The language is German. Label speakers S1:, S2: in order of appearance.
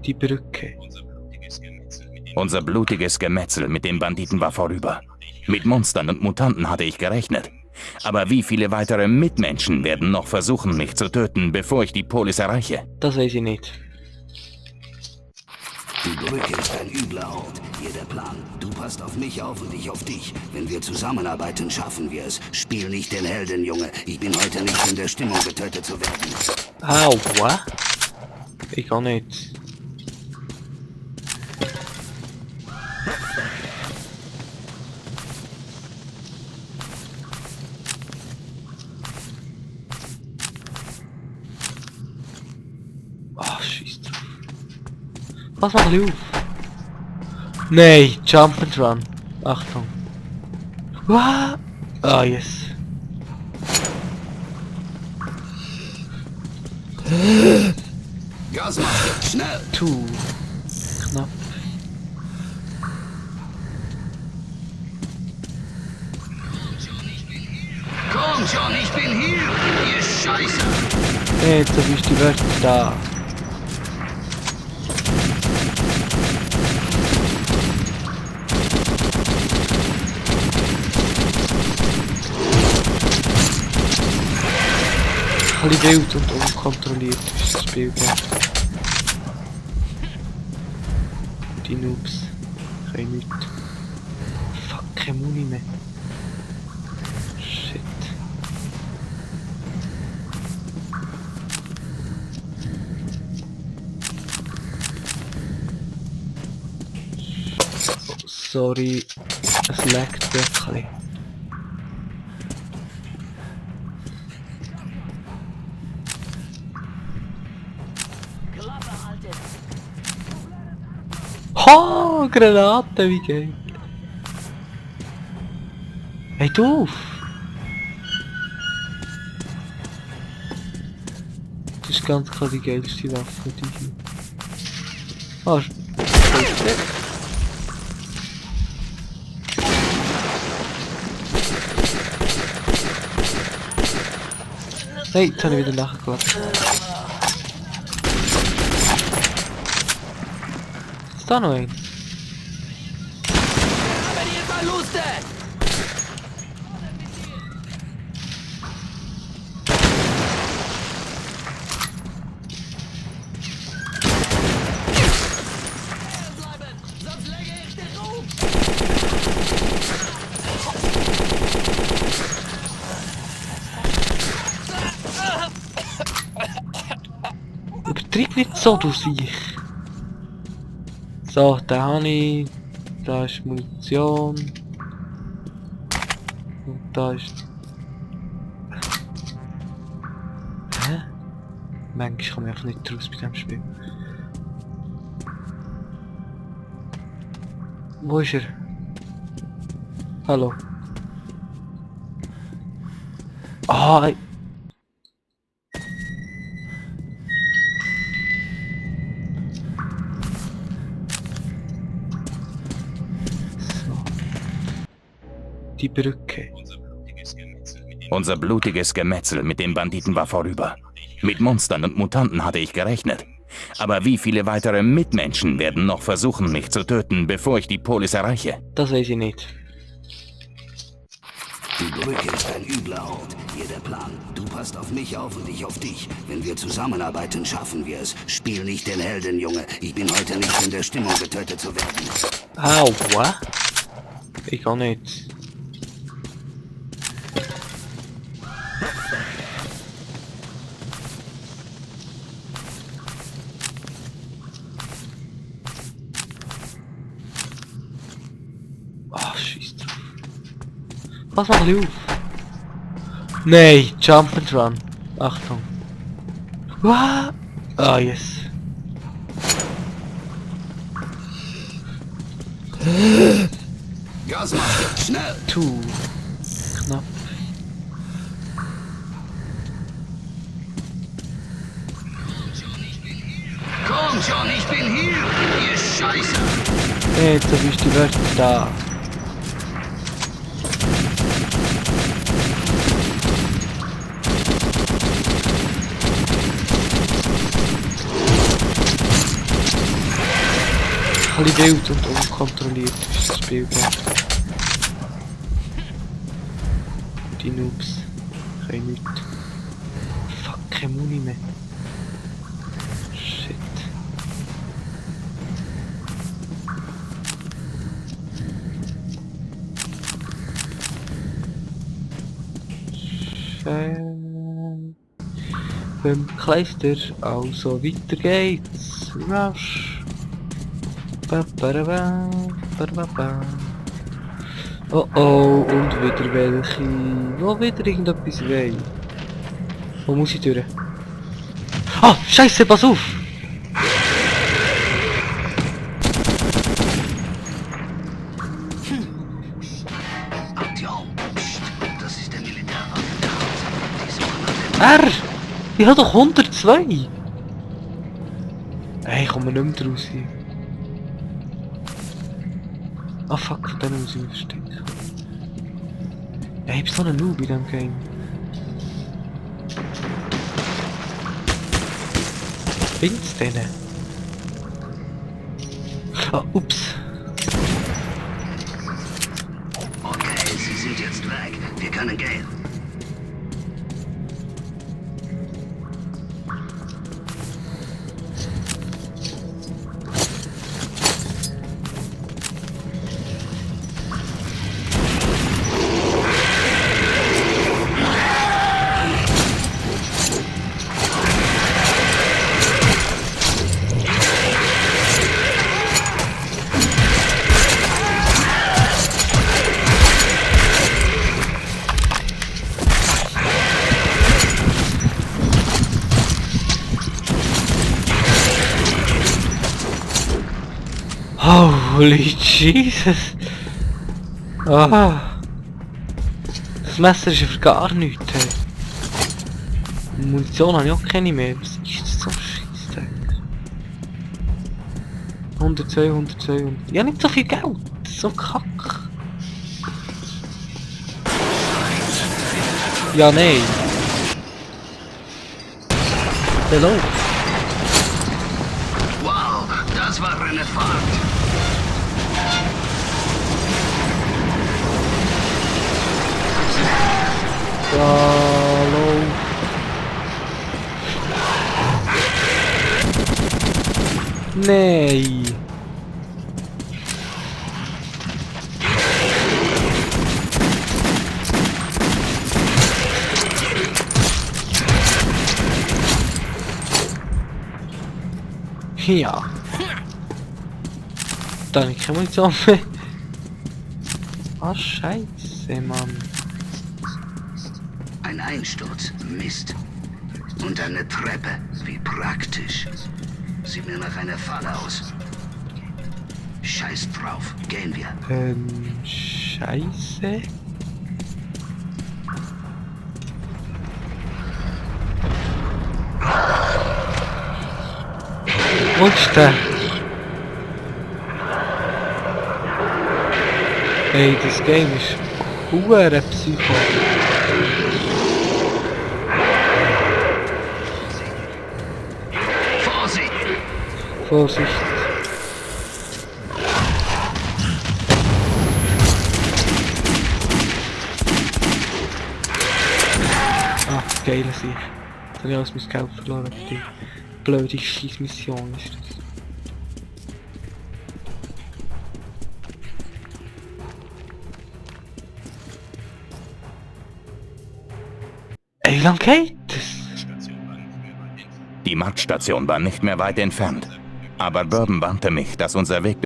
S1: Die Brücke.
S2: Unser blutiges Gemetzel mit den Banditen war vorüber. Mit Monstern und Mutanten hatte ich gerechnet. Aber wie viele weitere Mitmenschen werden noch versuchen, mich zu töten, bevor ich die Polis erreiche?
S1: Das weiß ich nicht.
S3: Die Brücke ist ein übler Ort. Hier der Plan. Du passt auf mich auf und ich auf dich. Wenn wir zusammenarbeiten, schaffen wir es. Spiel nicht den Helden, Junge. Ich bin heute nicht in der Stimmung, getötet zu werden.
S1: Aua. Ich kann nicht. Ach, scheiß drauf. Was mach ich auf? Nein, Jump and Run. Achtung. What? Ah, yes.
S3: Gasmaske, schnell!
S1: Knapp.
S3: Komm schon, ich bin hier! Ihr Scheiße!
S1: Jetzt hab ich die Wörter da. Ein bisschen wild und unkontrolliert ist das Spiel gemacht. Die Noobs können nichts. Fuck, keine Muni mehr. Shit. Oh, sorry, es laggt wirklich. Ha, Granate, wie geil. Hey, doof. Das ist ganz klar die geilste Waffe, die hier. Ah, hey, jetzt habe ich wieder nachgeguckt. Ist da noch ein? Übertreib nicht so, du Siech. So, da habe ich. Da ist Munition. Und da ist. Hä? Manchmal komme ich einfach nicht raus bei diesem Spiel. Wo ist er? Hallo. Ah, die Brücke.
S2: Unser blutiges Gemetzel mit den Banditen war vorüber. Mit Monstern und Mutanten hatte ich gerechnet. Aber wie viele weitere Mitmenschen werden noch versuchen, mich zu töten, bevor ich die Polis erreiche?
S1: Das weiß ich nicht.
S3: Die Brücke ist ein übler Ort. Hier der Plan. Du passt auf mich auf und ich auf dich. Wenn wir zusammenarbeiten, schaffen wir es. Spiel nicht den Helden, Junge. Ich bin heute nicht in der Stimmung, getötet zu werden.
S1: Aua. Ich kann nicht. Ah, scheiß drauf. Was mach ich auf? Nein, Jump and Run. Achtung. What? Ah, yes.
S3: Gasmaske, schnell!
S1: Knapp.
S3: Komm schon, ich bin hier! Ihr Scheiße!
S1: Jetzt hab ich die Wörter da. ein bisschen wild und unkontrolliert ist das Spiel gerade. Die Noobs können nichts. Fuck, keine Muni mehr. Shit. Beim Kleister, also weiter geht's. Rausch. Ba, ba, ba, ba, ba, ba. Oh oh, und wieder welche, wo wieder irgendetwas weh. Wo muss ich durch? Ah, Scheiße, pass auf!
S3: Aktion. Psst. Das ist der Militärwaffenrat. Diesmal hat
S1: R! Ich hab doch 102! Ey, ich komme nicht mehr draus hier. Ah fuck, von denen muss ich mich verstecken. Ja, ich bin so ein Noob in diesem Game. Bin's denen? Ah, ups.
S3: Okay, Sie sind jetzt weg. Wir können gehen.
S1: Holy Jesus! Ah! Das Messer ist ja für gar nichts. Hey. Munition habe ich auch keine mehr. Was ist das so Scheißdreck? 102, 102, 100. Ja, nicht so viel Geld. Das ist so kack. Ja, nein. Der läuft.
S3: Wow, das war eine Fahrt.
S1: Hallo. Nee. Ja. Dann kann man nicht so mehr. Ah, Scheiße, Mann.
S3: Ein Einsturz. Mist. Und eine Treppe. Wie praktisch. Sieht mir nach einer Falle aus. Scheiß drauf. Gehen wir.
S1: Scheiße. Wo ist der? Ey, das Game ist hure Psycho.
S3: Vorsicht!
S1: Vorsicht. Ah, geil sich. Jetzt habe ich alles mein Geld verloren. Die blöde Scheißmission ist das. Ey, wie lang geht das?
S2: Die Marktstation war nicht mehr weit entfernt. Aber Bourbon warnte mich, dass unser Weg